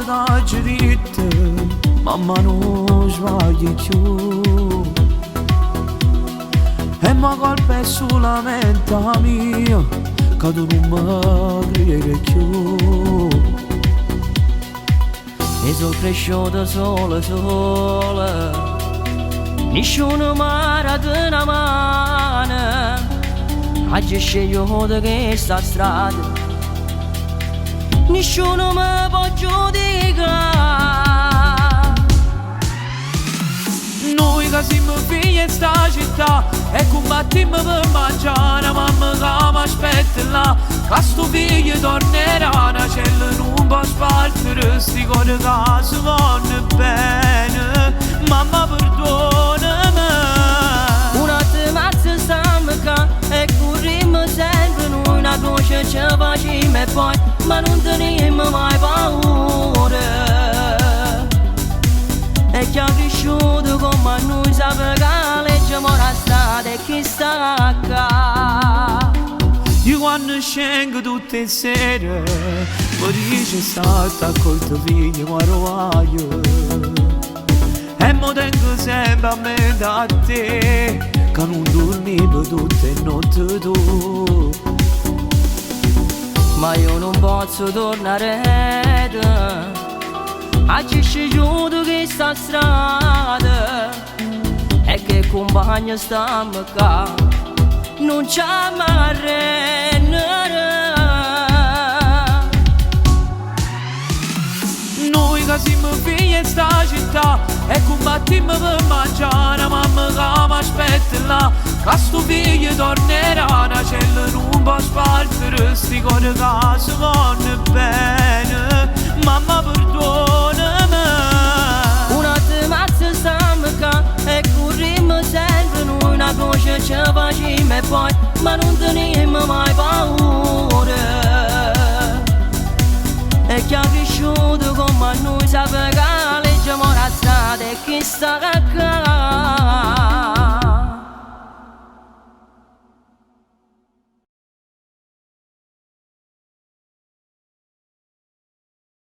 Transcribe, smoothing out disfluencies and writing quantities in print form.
volta da giritta, mamma non sbagli più. E ma colpa è solamente mia, che tu non mi credi più. E sono cresciuto sola, nessuno mi ha dato una mano. Oggi sceglio di questa strada, nessuno mi può giudicare. Noi che siamo figli in sta città e combattiamo per mangiare, mamma che mi aspetta là, che sto figlio tornerà, la cella non può spargere, sti cose che si vanno bene, mamma perdonami. Un attimo stiamo qua e corriamo sempre, noi una voce ci facciamo e poi, ma non teniamo mai paura. E chi ha cresciuto come noi sapeva che la legge mora strada e chi sta qua. Io quando scengo tutte le sere mi dice stata a colto figlio ma rovaio. E mi tengo sempre a me da te, che non dormivo tutte le notti tu. Ma io non posso tornare, oggi sceglio questa strada e che compagno stiamo qua, non ci arrenderà. Noi che siamo figli in sta città e combattiamo per mangiare, mamma che mi aspetta là, che sto figlio tornerà, la cella non può spargere, sti cose che si vanno bene, mamma perdonami. Un attimo stiamo qua e corriamo sempre, noi una voce ci facciamo e poi, ma non teniamo mai paura. E chi ha cresciuto come noi sapeva che la legge mora strada e chi sta qua.